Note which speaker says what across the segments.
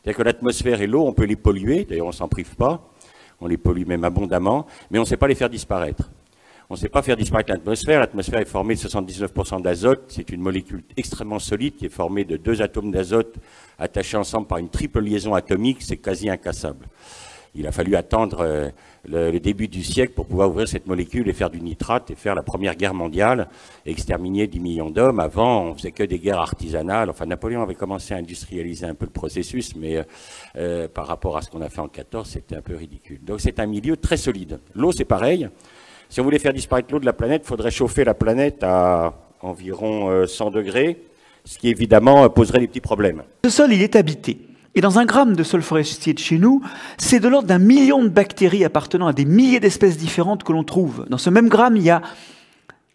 Speaker 1: C'est-à-dire que l'atmosphère et l'eau, on peut les polluer, d'ailleurs on ne s'en prive pas, on les pollue même abondamment, mais on ne sait pas les faire disparaître. On ne sait pas faire disparaître l'atmosphère. L'atmosphère est formée de 79% d'azote. C'est une molécule extrêmement solide qui est formée de 2 atomes d'azote attachés ensemble par une triple liaison atomique. C'est quasi incassable. Il a fallu attendre le début du siècle pour pouvoir ouvrir cette molécule et faire du nitrate et faire la Première Guerre mondiale et exterminer 10 millions d'hommes. Avant, on faisait que des guerres artisanales. Enfin, Napoléon avait commencé à industrialiser un peu le processus, mais par rapport à ce qu'on a fait en 14, c'était un peu ridicule. Donc c'est un milieu très solide. L'eau, c'est pareil. Si on voulait faire disparaître l'eau de la planète, il faudrait chauffer la planète à environ 100 degrés, ce qui évidemment poserait des petits problèmes.
Speaker 2: Ce sol, il est habité. Et dans un gramme de sol forestier de chez nous, c'est de l'ordre d'1 million de bactéries appartenant à des milliers d'espèces différentes que l'on trouve. Dans ce même gramme, il y a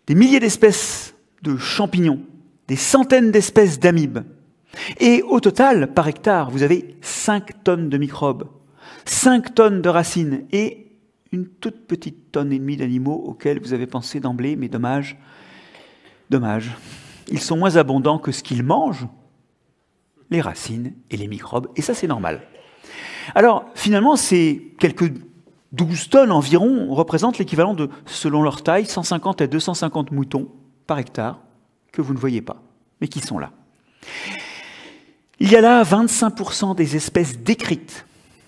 Speaker 2: des milliers d'espèces de champignons, des centaines d'espèces d'amibes. Et au total, par hectare, vous avez 5 tonnes de microbes, 5 tonnes de racines et une toute petite tonne et demie d'animaux auxquels vous avez pensé d'emblée, mais dommage, dommage. Ils sont moins abondants que ce qu'ils mangent, les racines et les microbes, et ça c'est normal. Alors finalement, ces quelques 12 tonnes environ représentent l'équivalent de, selon leur taille, 150 à 250 moutons par hectare, que vous ne voyez pas, mais qui sont là. Il y a là 25% des espèces décrites,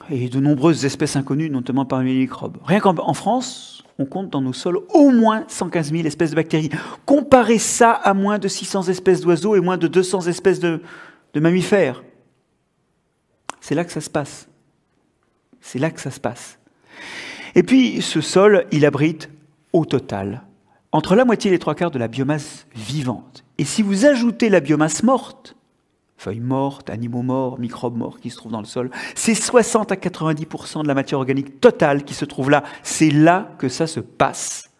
Speaker 2: et de nombreuses espèces inconnues, notamment parmi les microbes. Rien qu'en France, on compte dans nos sols au moins 115 000 espèces de bactéries. Comparez ça à moins de 600 espèces d'oiseaux et moins de 200 espèces de mammifères. C'est là que ça se passe. C'est là que ça se passe. Et puis, ce sol, il abrite, au total, entre la moitié et les 3/4 de la biomasse vivante. Et si vous ajoutez la biomasse morte, feuilles mortes, animaux morts, microbes morts qui se trouvent dans le sol, c'est 60 à 90% de la matière organique totale qui se trouve là. C'est là que ça se passe.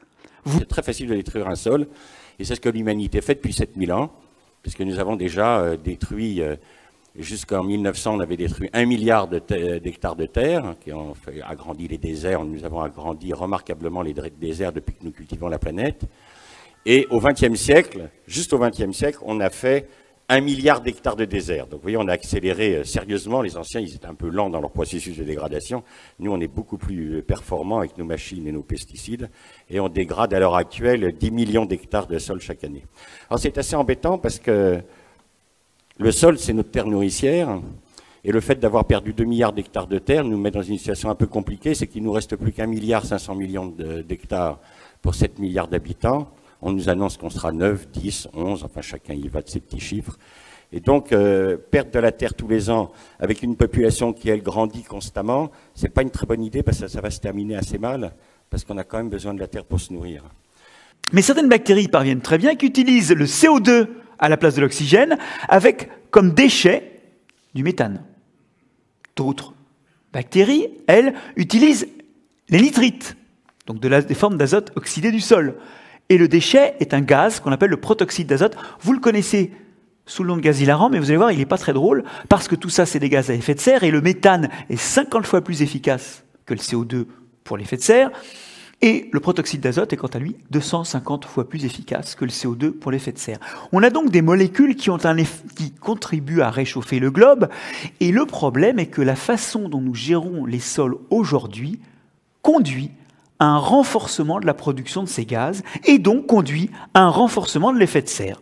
Speaker 1: C'est très facile de détruire un sol, et c'est ce que l'humanité fait depuis 7000 ans. Puisque nous avons déjà détruit, jusqu'en 1900, on avait détruit 1 milliard d'hectares de terre, qui ont agrandi les déserts. Nous avons agrandi remarquablement les déserts depuis que nous cultivons la planète. Et au XXe siècle, juste au XXe siècle, on a fait 1 milliard d'hectares de désert. Donc vous voyez, on a accéléré sérieusement. Les anciens, ils étaient un peu lents dans leur processus de dégradation. Nous, on est beaucoup plus performants avec nos machines et nos pesticides. Et on dégrade à l'heure actuelle 10 millions d'hectares de sol chaque année. Alors c'est assez embêtant parce que le sol, c'est notre terre nourricière. Et le fait d'avoir perdu 2 milliards d'hectares de terre nous met dans une situation un peu compliquée. C'est qu'il ne nous reste plus qu'1,5 milliard d'hectares pour 7 milliards d'habitants. On nous annonce qu'on sera 9, 10, 11, enfin chacun y va de ses petits chiffres. Et donc, perdre de la terre tous les ans avec une population qui, elle, grandit constamment, c'est pas une très bonne idée parce que ça va se terminer assez mal, parce qu'on a quand même besoin de la terre pour se nourrir.
Speaker 2: Mais certaines bactéries parviennent très bien, qui utilisent le CO2 à la place de l'oxygène, avec comme déchet du méthane. D'autres bactéries, elles, utilisent les nitrites, donc des formes d'azote oxydé du sol. Et le déchet est un gaz qu'on appelle le protoxyde d'azote. Vous le connaissez sous le nom de gaz hilarant, mais vous allez voir, il n'est pas très drôle, parce que tout ça, c'est des gaz à effet de serre, et le méthane est 50 fois plus efficace que le CO2 pour l'effet de serre, et le protoxyde d'azote est quant à lui 250 fois plus efficace que le CO2 pour l'effet de serre. On a donc des molécules qui contribuent à réchauffer le globe, et le problème est que la façon dont nous gérons les sols aujourd'hui conduit à un renforcement de la production de ces gaz, et donc conduit à un renforcement de l'effet de serre.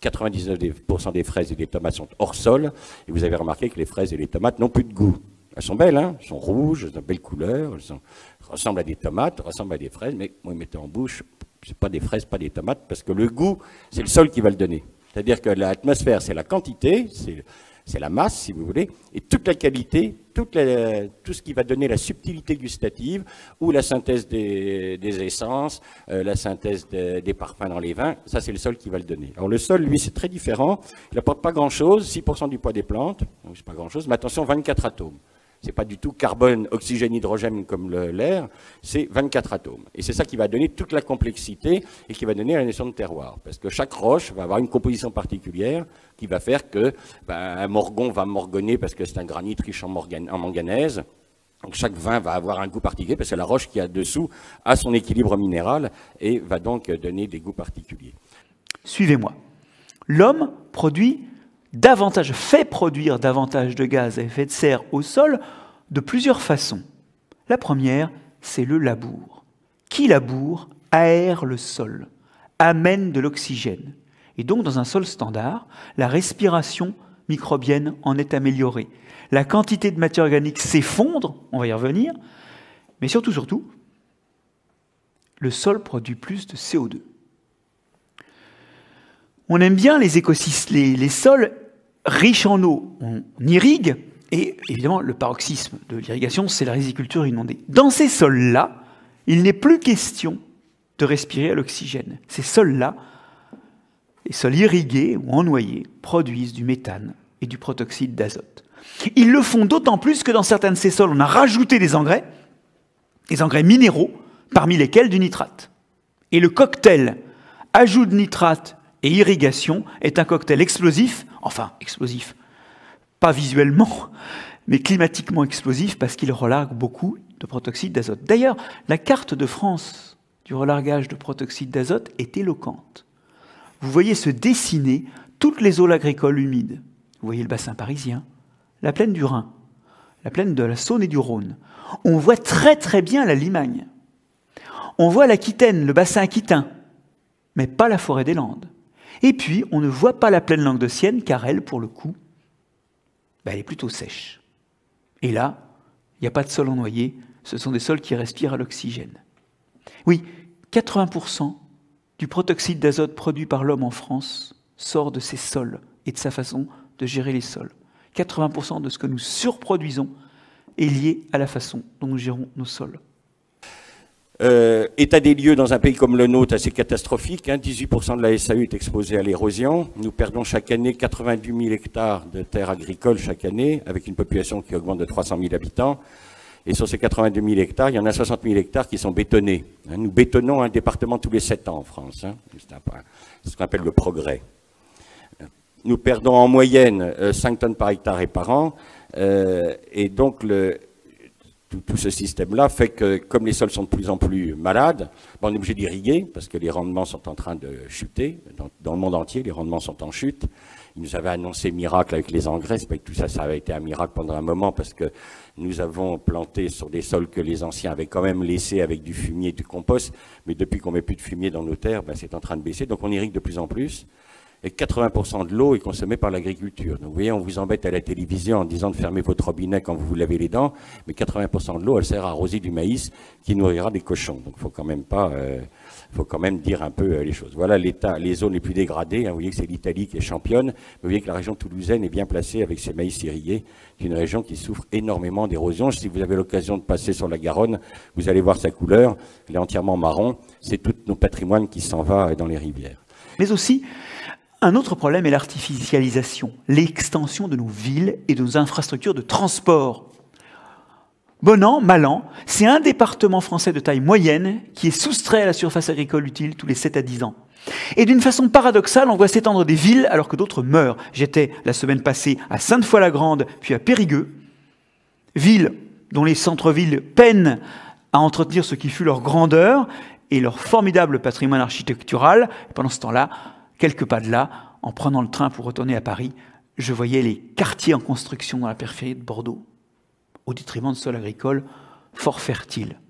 Speaker 1: 99% des fraises et des tomates sont hors sol, et vous avez remarqué que les fraises et les tomates n'ont plus de goût. Elles sont belles, hein, elles sont rouges, elles ont de belles couleurs, elles ressemblent à des tomates, ressemblent à des fraises, mais vous les mettez en bouche, c'est pas des fraises, pas des tomates, parce que le goût, c'est le sol qui va le donner. C'est-à-dire que l'atmosphère, c'est la quantité, c'est la masse, si vous voulez, et toute la qualité, tout ce qui va donner la subtilité gustative, ou la synthèse des essences, la synthèse des parfums dans les vins, ça c'est le sol qui va le donner. Alors le sol, lui, c'est très différent, il n'apporte pas grand-chose, 6% du poids des plantes, donc c'est pas grand-chose, mais attention, 24 atomes. C'est pas du tout carbone, oxygène, hydrogène comme l'air, c'est 24 atomes. Et c'est ça qui va donner toute la complexité et qui va donner la notion de terroir. Parce que chaque roche va avoir une composition particulière qui va faire que un morgon va morgonner parce que c'est un granit riche en manganèse. Donc chaque vin va avoir un goût particulier parce que la roche qui est dessous a son équilibre minéral et va donc donner des goûts particuliers.
Speaker 2: Suivez-moi. L'homme produit fait produire davantage de gaz à effet de serre au sol de plusieurs façons. La première, c'est le labour. Qui laboure aère le sol, amène de l'oxygène. Et donc, dans un sol standard, la respiration microbienne en est améliorée. La quantité de matière organique s'effondre, on va y revenir, mais surtout, le sol produit plus de CO2. On aime bien les écosystèmes, les sols riches en eau. On irrigue, et évidemment, le paroxysme de l'irrigation, c'est la riziculture inondée. Dans ces sols-là, il n'est plus question de respirer à l'oxygène. Ces sols-là, les sols irrigués ou ennoyés, produisent du méthane et du protoxyde d'azote. Ils le font d'autant plus que dans certains de ces sols, on a rajouté des engrais minéraux, parmi lesquels du nitrate. Et le cocktail ajout de nitrate et irrigation est un cocktail explosif, enfin explosif, pas visuellement, mais climatiquement explosif parce qu'il relargue beaucoup de protoxyde d'azote. D'ailleurs, la carte de France du relargage de protoxyde d'azote est éloquente. Vous voyez se dessiner toutes les zones agricoles humides. Vous voyez le bassin parisien, la plaine du Rhin, la plaine de la Saône et du Rhône. On voit très bien la Limagne. On voit l'Aquitaine, le bassin aquitain, mais pas la forêt des Landes. Et puis, on ne voit pas la plaine languedocienne, car elle, pour le coup, elle est plutôt sèche. Et là, il n'y a pas de sol ennoyé, ce sont des sols qui respirent à l'oxygène. Oui, 80% du protoxyde d'azote produit par l'homme en France sort de ces sols et de sa façon de gérer les sols. 80% de ce que nous surproduisons est lié à la façon dont nous gérons nos sols.
Speaker 1: État des lieux dans un pays comme le nôtre, assez catastrophique. 18% de la SAU est exposée à l'érosion. Nous perdons chaque année 90 000 hectares de terres agricoles chaque année, avec une population qui augmente de 300 000 habitants. Et sur ces 82 000 hectares, il y en a 60 000 hectares qui sont bétonnés. Nous bétonnons un département tous les 7 ans en France. C'est ce qu'on appelle le progrès. Nous perdons en moyenne 5 tonnes par hectare et par an. Et donc, tout ce système-là fait que, comme les sols sont de plus en plus malades, on est obligé d'irriguer, parce que les rendements sont en train de chuter. Dans le monde entier, les rendements sont en chute. Ils nous avaient annoncé miracle avec les engrais. C'est pas que tout ça, ça avait été un miracle pendant un moment, parce que nous avons planté sur des sols que les anciens avaient quand même laissés avec du fumier et du compost. Mais depuis qu'on met plus de fumier dans nos terres, c'est en train de baisser. Donc on irrigue de plus en plus. Et 80% de l'eau est consommée par l'agriculture. Donc vous voyez, on vous embête à la télévision en disant de fermer votre robinet quand vous vous lavez les dents, mais 80% de l'eau, elle sert à arroser du maïs qui nourrira des cochons. Donc faut quand même dire un peu les choses. Voilà les zones les plus dégradées. Vous voyez que c'est l'Italie qui est championne. Vous voyez que la région toulousaine est bien placée avec ses maïs irrigués. C'est une région qui souffre énormément d'érosion. Si vous avez l'occasion de passer sur la Garonne, vous allez voir sa couleur. Elle est entièrement marron. C'est tout nos patrimoines qui s'en va dans les rivières.
Speaker 2: Mais aussi, un autre problème est l'artificialisation, l'extension de nos villes et de nos infrastructures de transport. Bon an, mal an, c'est un département français de taille moyenne qui est soustrait à la surface agricole utile tous les 7 à 10 ans. Et d'une façon paradoxale, on voit s'étendre des villes alors que d'autres meurent. J'étais la semaine passée à Sainte-Foy-la-Grande, puis à Périgueux, villes dont les centres-villes peinent à entretenir ce qui fut leur grandeur et leur formidable patrimoine architectural. Et pendant ce temps-là, quelques pas de là, en prenant le train pour retourner à Paris, je voyais les quartiers en construction dans la périphérie de Bordeaux, au détriment de sols agricoles fort fertiles.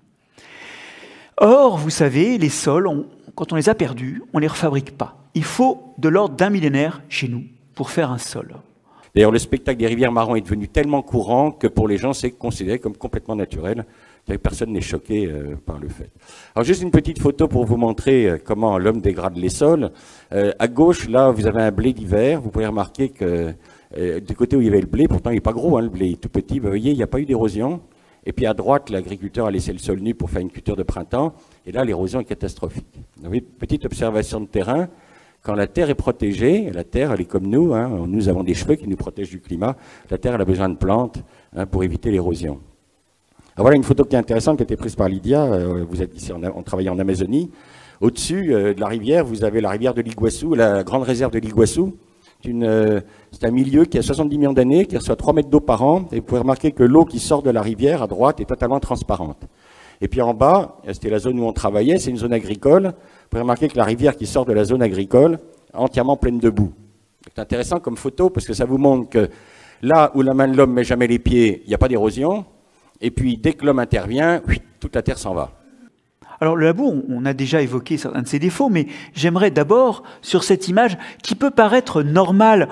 Speaker 2: Or, vous savez, les sols, quand on les a perdus, on ne les refabrique pas. Il faut de l'ordre d'un millénaire chez nous pour faire un sol.
Speaker 1: D'ailleurs, le spectacle des rivières marrons est devenu tellement courant que pour les gens, c'est considéré comme complètement naturel. Personne n'est choqué par le fait. Alors juste une petite photo pour vous montrer comment l'homme dégrade les sols. À gauche, là, vous avez un blé d'hiver. Vous pouvez remarquer que du côté où il y avait le blé, pourtant il n'est pas gros, le blé est tout petit, vous voyez, il n'y a pas eu d'érosion. Et puis à droite, l'agriculteur a laissé le sol nu pour faire une culture de printemps. Et là, l'érosion est catastrophique. Vous voyez, petite observation de terrain. Quand la terre est protégée, la terre, elle est comme nous, nous avons des cheveux qui nous protègent du climat. La terre, elle a besoin de plantes pour éviter l'érosion. Voilà une photo qui est intéressante, qui a été prise par Lydia. Vous êtes ici, on travaille en Amazonie. Au-dessus de la rivière, vous avez la rivière de l'Iguassou, la grande réserve de l'Iguassou. C'est un milieu qui a 70 millions d'années, qui reçoit 3 mètres d'eau par an. Et vous pouvez remarquer que l'eau qui sort de la rivière, à droite, est totalement transparente. Et puis en bas, c'était la zone où on travaillait, c'est une zone agricole. Vous pouvez remarquer que la rivière qui sort de la zone agricole est entièrement pleine de boue. C'est intéressant comme photo parce que ça vous montre que là où la main de l'homme ne met jamais les pieds, il n'y a pas d'érosion. Et puis dès que l'homme intervient, toute la terre s'en va.
Speaker 2: Alors le labour, on a déjà évoqué certains de ses défauts, mais j'aimerais d'abord, sur cette image qui peut paraître normale,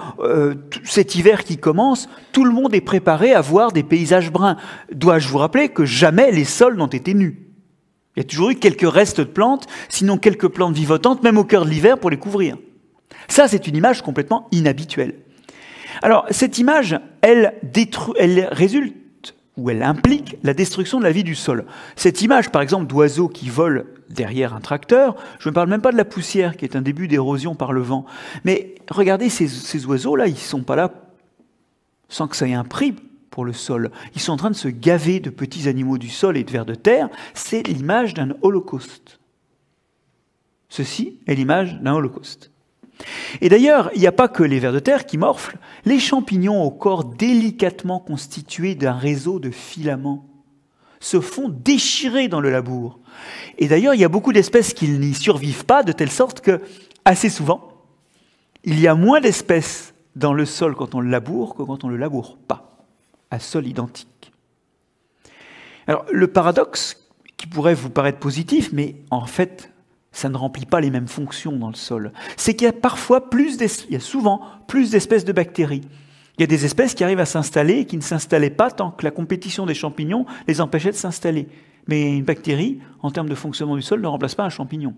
Speaker 2: cet hiver qui commence, tout le monde est préparé à voir des paysages bruns. Dois-je vous rappeler que jamais les sols n'ont été nus? Il y a toujours eu quelques restes de plantes, sinon quelques plantes vivotantes, même au cœur de l'hiver, pour les couvrir. Ça, c'est une image complètement inhabituelle. Alors, cette image, elle résulte où elle implique la destruction de la vie du sol. Cette image, par exemple, d'oiseaux qui volent derrière un tracteur, je ne parle même pas de la poussière, qui est un début d'érosion par le vent. Mais regardez, ces oiseaux-là, ils ne sont pas là sans que ça ait un prix pour le sol. Ils sont en train de se gaver de petits animaux du sol et de vers de terre. C'est l'image d'un holocauste. Ceci est l'image d'un holocauste. Et d'ailleurs, il n'y a pas que les vers de terre qui morflent. Les champignons au corps délicatement constitué d'un réseau de filaments se font déchirer dans le labour. Et d'ailleurs, il y a beaucoup d'espèces qui n'y survivent pas, de telle sorte que, assez souvent, il y a moins d'espèces dans le sol quand on le laboure que quand on ne le laboure pas, à sol identique. Alors, le paradoxe, qui pourrait vous paraître positif, mais en fait, ça ne remplit pas les mêmes fonctions dans le sol. C'est qu'il y a souvent plus d'espèces de bactéries. Il y a des espèces qui arrivent à s'installer et qui ne s'installaient pas tant que la compétition des champignons les empêchait de s'installer. Mais une bactérie, en termes de fonctionnement du sol, ne remplace pas un champignon.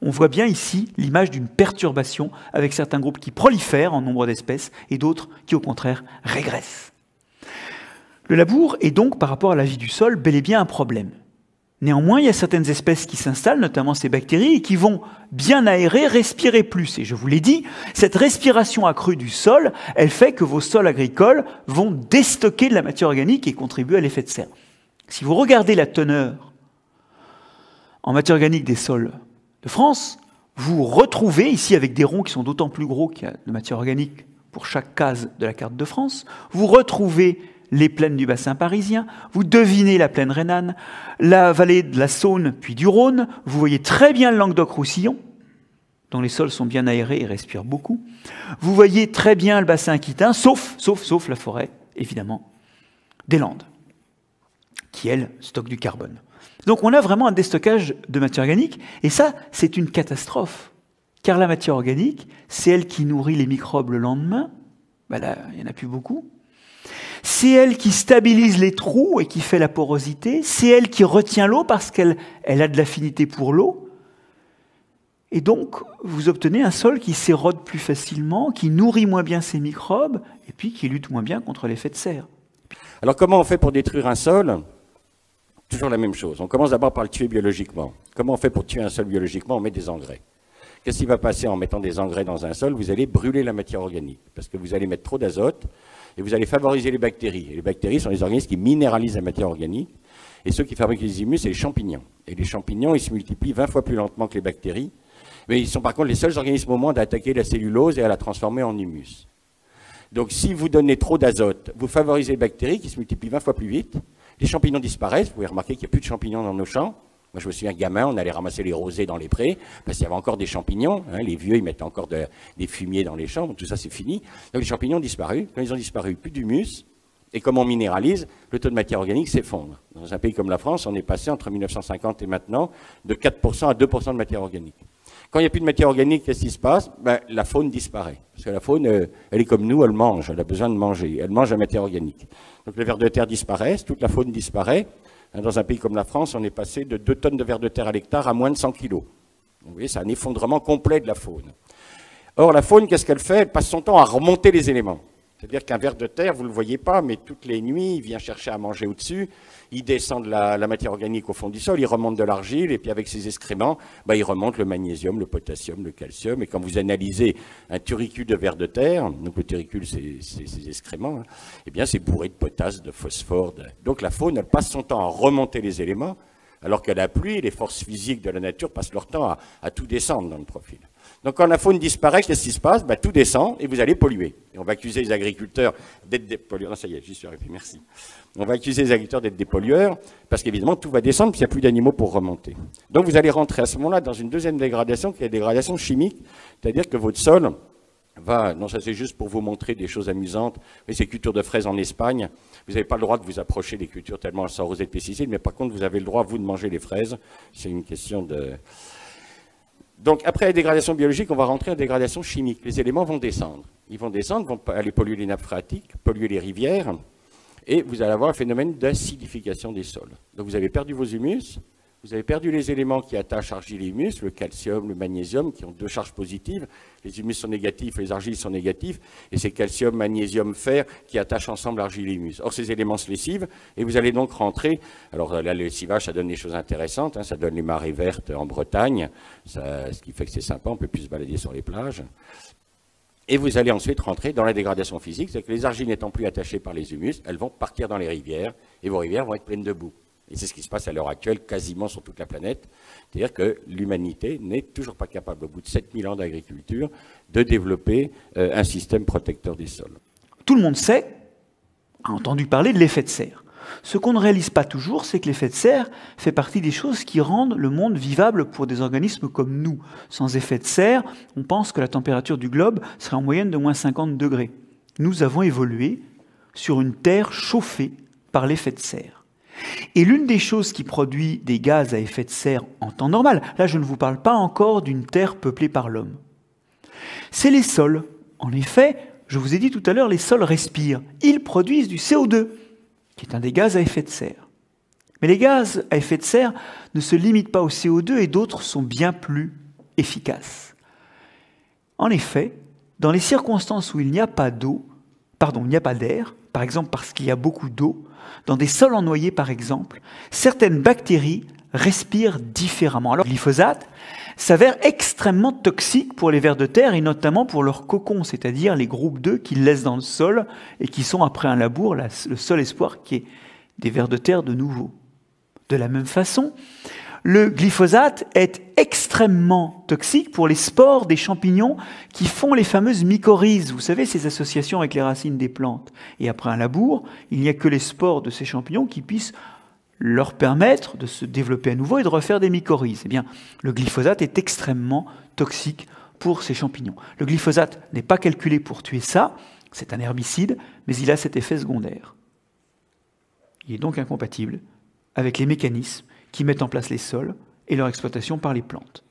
Speaker 2: On voit bien ici l'image d'une perturbation avec certains groupes qui prolifèrent en nombre d'espèces et d'autres qui, au contraire, régressent. Le labour est donc, par rapport à la vie du sol, bel et bien un problème. Néanmoins, il y a certaines espèces qui s'installent, notamment ces bactéries, et qui vont bien aérer, respirer plus. Et je vous l'ai dit, cette respiration accrue du sol, elle fait que vos sols agricoles vont déstocker de la matière organique et contribuer à l'effet de serre. Si vous regardez la teneur en matière organique des sols de France, vous retrouvez ici, avec des ronds qui sont d'autant plus gros qu'il y a de matière organique pour chaque case de la carte de France, vous retrouvez les plaines du bassin parisien, vous devinez la plaine rhénane, la vallée de la Saône puis du Rhône, vous voyez très bien le Languedoc-Roussillon, dont les sols sont bien aérés et respirent beaucoup, vous voyez très bien le bassin aquitain, sauf la forêt, évidemment, des Landes, qui, elle, stocke du carbone. Donc on a vraiment un déstockage de matière organique, et ça, c'est une catastrophe, car la matière organique, c'est elle qui nourrit les microbes le lendemain, ben là, il n'y en a plus beaucoup. C'est elle qui stabilise les trous et qui fait la porosité. C'est elle qui retient l'eau parce qu'elle a de l'affinité pour l'eau. Et donc, vous obtenez un sol qui s'érode plus facilement, qui nourrit moins bien ses microbes, et puis qui lutte moins bien contre l'effet de serre.
Speaker 1: Alors comment on fait pour détruire un sol? Toujours la même chose. On commence d'abord par le tuer biologiquement. Comment on fait pour tuer un sol biologiquement? On met des engrais. Qu'est-ce qui va passer en mettant des engrais dans un sol? Vous allez brûler la matière organique, parce que vous allez mettre trop d'azote, et vous allez favoriser les bactéries. Et les bactéries sont les organismes qui minéralisent la matière organique. Et ceux qui fabriquent les humus, c'est les champignons. Et les champignons, ils se multiplient 20 fois plus lentement que les bactéries. Mais ils sont par contre les seuls organismes au monde à attaquer la cellulose et à la transformer en humus. Donc si vous donnez trop d'azote, vous favorisez les bactéries qui se multiplient 20 fois plus vite. Les champignons disparaissent. Vous pouvez remarquer qu'il n'y a plus de champignons dans nos champs. Moi, je me souviens, gamin, on allait ramasser les rosés dans les prés, parce qu'il y avait encore des champignons. Hein, les vieux, ils mettaient encore des fumiers dans les champs. Tout ça, c'est fini. Donc, les champignons ont disparu. Quand ils ont disparu, plus d'humus. Et comme on minéralise, le taux de matière organique s'effondre. Dans un pays comme la France, on est passé entre 1950 et maintenant de 4% à 2% de matière organique. Quand il n'y a plus de matière organique, qu'est-ce qui se passe? La faune disparaît. Parce que la faune, elle est comme nous, elle mange. Elle a besoin de manger. Elle mange la matière organique. Donc, les vers de terre disparaissent, toute la faune disparaît. Dans un pays comme la France, on est passé de 2 tonnes de vers de terre à l'hectare à moins de 100 kilos. Vous voyez, c'est un effondrement complet de la faune. Or, la faune, qu'est-ce qu'elle fait? Elle passe son temps à remonter les éléments. C'est-à-dire qu'un ver de terre, vous ne le voyez pas, mais toutes les nuits, il vient chercher à manger au-dessus, il descend de la matière organique au fond du sol, il remonte de l'argile, et puis avec ses excréments, il remonte le magnésium, le potassium, le calcium. Et quand vous analysez un turricule de ver de terre, donc le turricule, c'est ses excréments, eh bien c'est bourré de potasse, de phosphore. Donc la faune, elle passe son temps à remonter les éléments, alors qu'à la pluie, les forces physiques de la nature passent leur temps à tout descendre dans le profil. Donc quand la faune disparaît, qu'est-ce qui se passe? Tout descend et vous allez polluer. Et on va accuser les agriculteurs d'être des pollueurs. Non, ça y est, j'y suis arrivé, merci. On va accuser les agriculteurs d'être des pollueurs parce qu'évidemment tout va descendre puisqu'il n'y a plus d'animaux pour remonter. Donc vous allez rentrer à ce moment-là dans une deuxième dégradation qui est la dégradation chimique, c'est-à-dire que votre sol non, ça c'est juste pour vous montrer des choses amusantes, mais ces cultures de fraises en Espagne, vous n'avez pas le droit de vous approcher des cultures tellement elles sont arrosées de pesticides, mais par contre vous avez le droit, vous, de manger les fraises. C'est une question de... Donc après la dégradation biologique, on va rentrer en dégradation chimique. Les éléments vont descendre. Ils vont descendre, vont aller polluer les nappes phréatiques, polluer les rivières, et vous allez avoir un phénomène d'acidification des sols. Donc vous avez perdu vos humus, vous avez perdu les éléments qui attachent argile et humus, le calcium, le magnésium, qui ont deux charges positives. Les humus sont négatifs, les argiles sont négatifs, et c'est calcium, magnésium, fer qui attachent ensemble argile et humus. Or, ces éléments se lessivent, et vous allez donc rentrer. Alors là, le lessivage, ça donne des choses intéressantes, hein, ça donne les marées vertes en Bretagne, ce qui fait que c'est sympa, on peut plus se balader sur les plages. Et vous allez ensuite rentrer dans la dégradation physique, c'est que les argiles n'étant plus attachées par les humus, elles vont partir dans les rivières, et vos rivières vont être pleines de boue. Et c'est ce qui se passe à l'heure actuelle quasiment sur toute la planète. C'est-à-dire que l'humanité n'est toujours pas capable, au bout de 7000 ans d'agriculture, de développer un système protecteur des sols.
Speaker 2: Tout le monde sait, a entendu parler de l'effet de serre. Ce qu'on ne réalise pas toujours, c'est que l'effet de serre fait partie des choses qui rendent le monde vivable pour des organismes comme nous. Sans effet de serre, on pense que la température du globe serait en moyenne de moins 50 degrés. Nous avons évolué sur une Terre chauffée par l'effet de serre. Et l'une des choses qui produit des gaz à effet de serre en temps normal, là je ne vous parle pas encore d'une terre peuplée par l'homme, c'est les sols. En effet, je vous ai dit tout à l'heure, les sols respirent. Ils produisent du CO2, qui est un des gaz à effet de serre. Mais les gaz à effet de serre ne se limitent pas au CO2 et d'autres sont bien plus efficaces. En effet, dans les circonstances où il n'y a pas d'eau, il n'y a pas d'air, par exemple parce qu'il y a beaucoup d'eau, dans des sols en noyer par exemple, certaines bactéries respirent différemment. Alors le glyphosate s'avère extrêmement toxique pour les vers de terre et notamment pour leurs cocons, c'est-à-dire les groupes d'œufs qu'ils laissent dans le sol et qui sont après un labour le seul espoir qui est des vers de terre de nouveau. De la même façon, le glyphosate est extrêmement toxique pour les spores des champignons qui font les fameuses mycorhizes. Vous savez, ces associations avec les racines des plantes. Et après un labour, il n'y a que les spores de ces champignons qui puissent leur permettre de se développer à nouveau et de refaire des mycorhizes. Eh bien, le glyphosate est extrêmement toxique pour ces champignons. Le glyphosate n'est pas calculé pour tuer ça, c'est un herbicide, mais il a cet effet secondaire. Il est donc incompatible avec les mécanismes qui mettent en place les sols et leur exploitation par les plantes.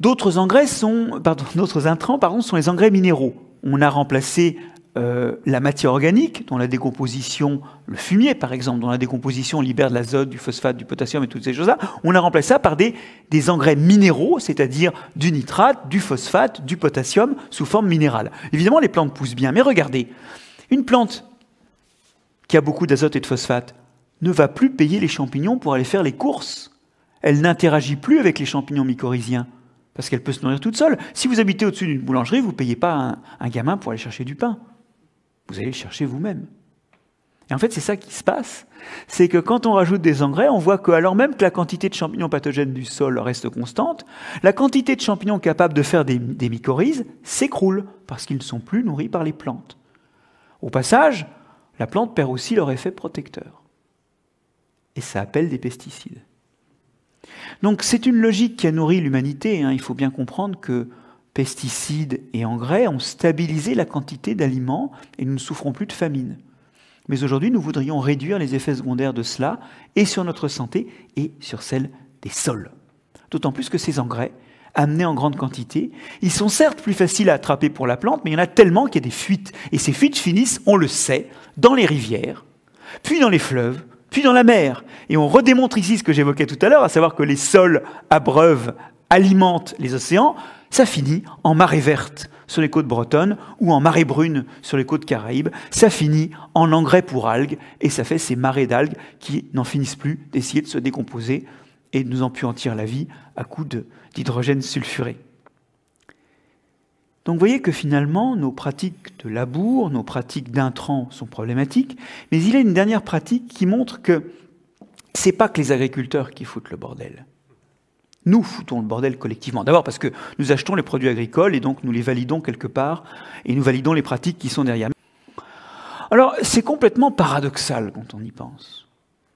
Speaker 2: D'autres intrants sont les engrais minéraux. On a remplacé la matière organique, dont la décomposition, le fumier par exemple, dont la décomposition libère de l'azote, du phosphate, du potassium et toutes ces choses-là, on a remplacé ça par des engrais minéraux, c'est-à-dire du nitrate, du phosphate, du potassium sous forme minérale. Évidemment, les plantes poussent bien, mais regardez, une plante qui a beaucoup d'azote et de phosphate ne va plus payer les champignons pour aller faire les courses. Elle n'interagit plus avec les champignons mycorhiziens, parce qu'elle peut se nourrir toute seule. Si vous habitez au-dessus d'une boulangerie, vous ne payez pas un gamin pour aller chercher du pain. Vous allez le chercher vous-même. Et en fait, c'est ça qui se passe. C'est que quand on rajoute des engrais, on voit que, alors même que la quantité de champignons pathogènes du sol reste constante, la quantité de champignons capables de faire des mycorhizes s'écroule, parce qu'ils ne sont plus nourris par les plantes. Au passage, la plante perd aussi leur effet protecteur. Et ça appelle des pesticides. Donc c'est une logique qui a nourri l'humanité. Il faut bien comprendre que pesticides et engrais ont stabilisé la quantité d'aliments et nous ne souffrons plus de famine. Mais aujourd'hui, nous voudrions réduire les effets secondaires de cela, et sur notre santé, et sur celle des sols. D'autant plus que ces engrais, amenés en grande quantité, ils sont certes plus faciles à attraper pour la plante, mais il y en a tellement qu'il y a des fuites. Et ces fuites finissent, on le sait, dans les rivières, puis dans les fleuves, puis dans la mer. Et on redémontre ici ce que j'évoquais tout à l'heure, à savoir que les sols abreuvent, alimentent les océans. Ça finit en marée verte sur les côtes bretonnes ou en marée brune sur les côtes caraïbes. Ça finit en engrais pour algues et ça fait ces marées d'algues qui n'en finissent plus d'essayer de se décomposer et de nous empuantir la vie à coups d'hydrogène sulfuré. Donc vous voyez que finalement, nos pratiques de labour, nos pratiques d'intrants sont problématiques, mais il y a une dernière pratique qui montre que ce n'est pas que les agriculteurs qui foutent le bordel. Nous foutons le bordel collectivement. D'abord parce que nous achetons les produits agricoles et donc nous les validons quelque part et nous validons les pratiques qui sont derrière. Alors c'est complètement paradoxal quand on y pense.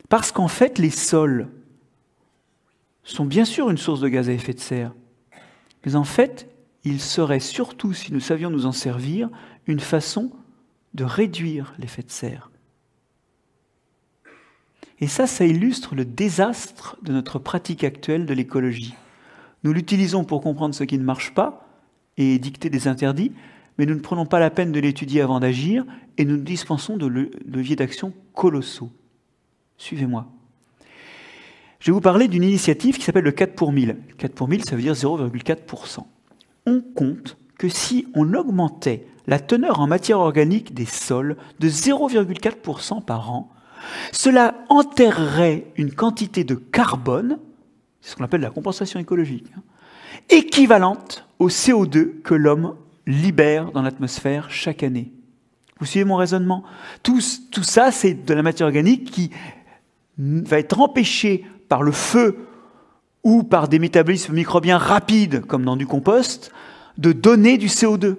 Speaker 2: Parce qu'en fait les sols sont bien sûr une source de gaz à effet de serre, mais en fait il serait surtout, si nous savions nous en servir, une façon de réduire l'effet de serre. Et ça illustre le désastre de notre pratique actuelle de l'écologie. Nous l'utilisons pour comprendre ce qui ne marche pas et dicter des interdits, mais nous ne prenons pas la peine de l'étudier avant d'agir et nous nous dispensons de leviers d'action colossaux. Suivez-moi. Je vais vous parler d'une initiative qui s'appelle le 4 pour 1000. 4 pour 1000, ça veut dire 0,4%. On compte que si on augmentait la teneur en matière organique des sols de 0,4% par an, cela enterrerait une quantité de carbone, c'est ce qu'on appelle la compensation écologique, équivalente au CO2 que l'homme libère dans l'atmosphère chaque année. Vous suivez mon raisonnement? Tout ça, c'est de la matière organique qui va être empêchée par le feu ou par des métabolismes microbiens rapides, comme dans du compost, de donner du CO2.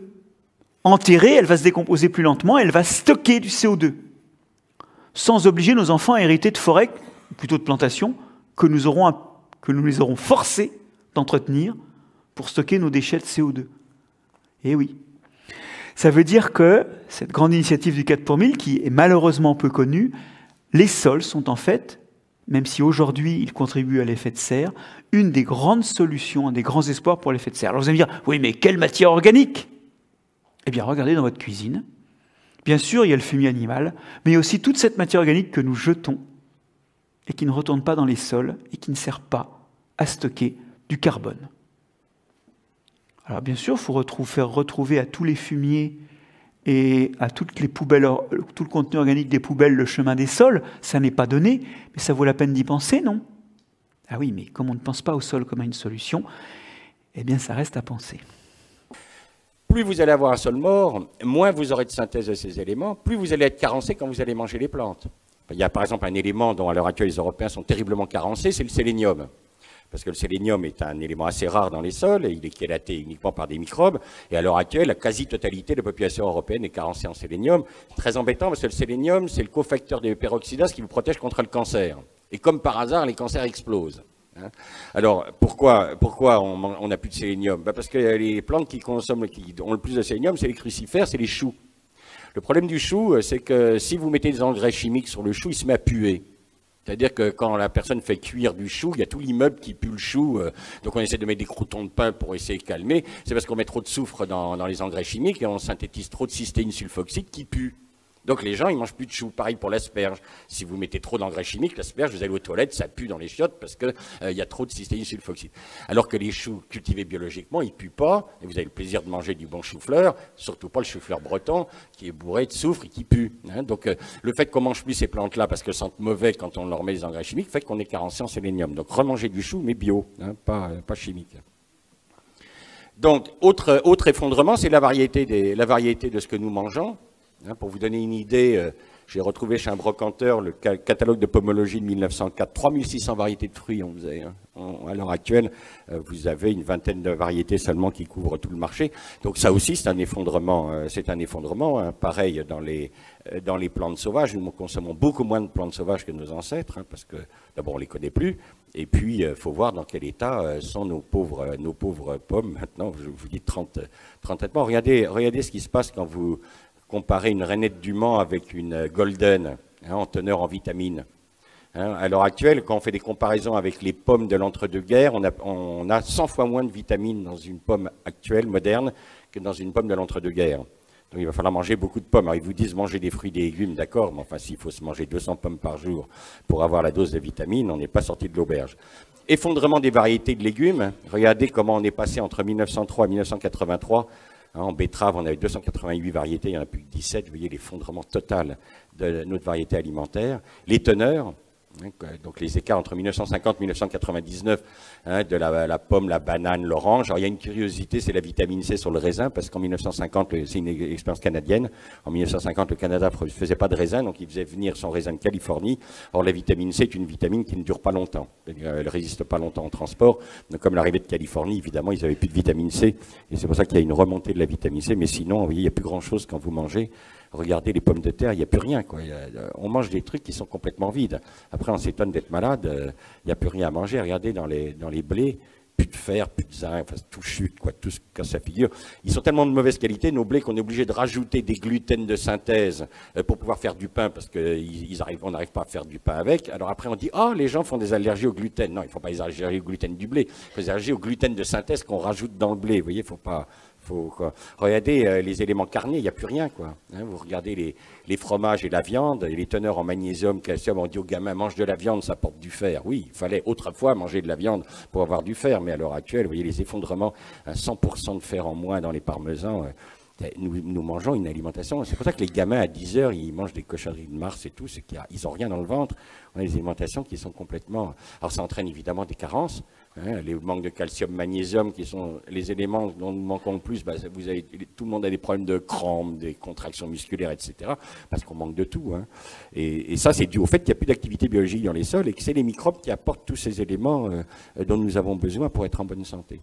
Speaker 2: Enterrée, elle va se décomposer plus lentement, elle va stocker du CO2, sans obliger nos enfants à hériter de forêts, plutôt de plantations, que nous les aurons forcés d'entretenir pour stocker nos déchets de CO2. Eh oui. Ça veut dire que cette grande initiative du 4 pour 1000, qui est malheureusement peu connue, les sols sont en fait, même si aujourd'hui ils contribuent à l'effet de serre, une des grandes solutions, un des grands espoirs pour l'effet de serre. Alors vous allez me dire, oui, mais quelle matière organique? Eh bien, regardez dans votre cuisine. Bien sûr, il y a le fumier animal, mais il y a aussi toute cette matière organique que nous jetons et qui ne retourne pas dans les sols et qui ne sert pas à stocker du carbone. Alors bien sûr, il faut faire retrouver à tous les fumiers et à toutes les poubelles, tout le contenu organique des poubelles, le chemin des sols. Ça n'est pas donné, mais ça vaut la peine d'y penser, non? Ah oui, mais comme on ne pense pas au sol comme à une solution, eh bien ça reste à penser.
Speaker 1: Plus vous allez avoir un sol mort, moins vous aurez de synthèse de ces éléments, plus vous allez être carencé quand vous allez manger les plantes. Il y a par exemple un élément dont à l'heure actuelle les Européens sont terriblement carencés, c'est le sélénium. Parce que le sélénium est un élément assez rare dans les sols, et il est chélaté uniquement par des microbes, et à l'heure actuelle, la quasi-totalité de la population européenne est carencée en sélénium. Très embêtant parce que le sélénium, c'est le cofacteur des peroxydases qui vous protège contre le cancer. Et comme par hasard, les cancers explosent. Alors, pourquoi on n'a plus de sélénium? Parce que les plantes qui ont le plus de sélénium, c'est les crucifères, c'est les choux. Le problème du chou, c'est que si vous mettez des engrais chimiques sur le chou, il se met à puer. C'est-à-dire que quand la personne fait cuire du chou, il y a tout l'immeuble qui pue le chou. Donc on essaie de mettre des croûtons de pain pour essayer de calmer. C'est parce qu'on met trop de soufre dans les engrais chimiques et on synthétise trop de cystéine sulfoxyde qui pue. Donc les gens, ils mangent plus de choux. Pareil pour l'asperge. Si vous mettez trop d'engrais chimiques, l'asperge, vous allez aux toilettes, ça pue dans les chiottes parce que y a trop de cystéine sulfoxyde. Alors que les choux cultivés biologiquement, ils puent pas. Et vous avez le plaisir de manger du bon chou-fleur, surtout pas le chou-fleur breton qui est bourré de soufre et qui pue. Donc le fait qu'on mange plus ces plantes-là parce qu'elles sentent mauvais quand on leur met des engrais chimiques fait qu'on est carencé en sélénium. Donc remanger du chou, mais bio, pas chimique. Donc autre effondrement, c'est la variété de ce que nous mangeons. Pour vous donner une idée, j'ai retrouvé chez un brocanteur le catalogue de pomologie de 1904, 3600 variétés de fruits on faisait. À l'heure actuelle, vous avez une vingtaine de variétés seulement qui couvrent tout le marché. Donc ça aussi, c'est un effondrement. Pareil dans les plantes sauvages, nous consommons beaucoup moins de plantes sauvages que nos ancêtres, parce que d'abord on les connaît plus, et puis il faut voir dans quel état sont nos pauvres pommes. Maintenant, je vous dis 30 traitements. Regardez ce qui se passe quand vous comparer une rainette du Mans avec une golden en teneur en vitamines. À l'heure actuelle, quand on fait des comparaisons avec les pommes de l'entre-deux-guerres, on a 100 fois moins de vitamines dans une pomme actuelle, moderne, que dans une pomme de l'entre-deux-guerres. Donc il va falloir manger beaucoup de pommes. Alors ils vous disent manger des fruits et des légumes, d'accord, mais enfin s'il faut se manger 200 pommes par jour pour avoir la dose de vitamines, on n'est pas sorti de l'auberge. Effondrement des variétés de légumes. Regardez comment on est passé entre 1903 et 1983. En betterave, on avait 288 variétés, il n'y en a plus que 17. Vous voyez l'effondrement total de notre variété alimentaire. Les teneurs, donc les écarts entre 1950 et 1999 de la pomme, la banane, l'orange. Alors il y a une curiosité, c'est la vitamine C sur le raisin, parce qu'en 1950, c'est une expérience canadienne, en 1950 le Canada ne faisait pas de raisin, donc il faisait venir son raisin de Californie. Or la vitamine C est une vitamine qui ne dure pas longtemps, elle ne résiste pas longtemps en transport. Donc comme l'arrivée de Californie, évidemment, ils n'avaient plus de vitamine C, et c'est pour ça qu'il y a une remontée de la vitamine C, mais sinon, vous voyez, il n'y a plus grand-chose quand vous mangez. Regardez les pommes de terre, il n'y a plus rien, quoi. On mange des trucs qui sont complètement vides. Après, on s'étonne d'être malade, il n'y a plus rien à manger. Regardez dans les blés, plus de fer, plus de zinc, enfin, tout chute, quoi, tout se casse la figure. Ils sont tellement de mauvaise qualité, nos blés, qu'on est obligé de rajouter des gluten de synthèse pour pouvoir faire du pain, parce qu'on n'arrive pas à faire du pain avec. Alors après, on dit, oh, les gens font des allergies au gluten. Non, il ne faut pas des allergies au gluten du blé. Il faut des allergies au gluten de synthèse qu'on rajoute dans le blé. Vous voyez, il ne faut pas... Regardez les éléments carnés, il n'y a plus rien, quoi. Hein, vous regardez les fromages et la viande, et les teneurs en magnésium, calcium, on dit aux gamins, mange de la viande, ça porte du fer. Oui, il fallait autrefois manger de la viande pour avoir du fer, mais à l'heure actuelle, vous voyez les effondrements, 100% de fer en moins dans les parmesans. Nous mangeons une alimentation, c'est pour ça que les gamins à 10 heures, ils mangent des cochonneries de Mars et tout, c'est qu'ils n'ont rien dans le ventre. On a des alimentations qui sont complètement... Alors ça entraîne évidemment des carences, hein, les manques de calcium, magnésium, qui sont les éléments dont nous manquons le plus. Tout le monde a des problèmes de crampes, des contractions musculaires, etc. Parce qu'on manque de tout. Hein. Et ça, c'est dû au fait qu'il n'y a plus d'activité biologique dans les sols et que c'est les microbes qui apportent tous ces éléments dont nous avons besoin pour être en bonne santé.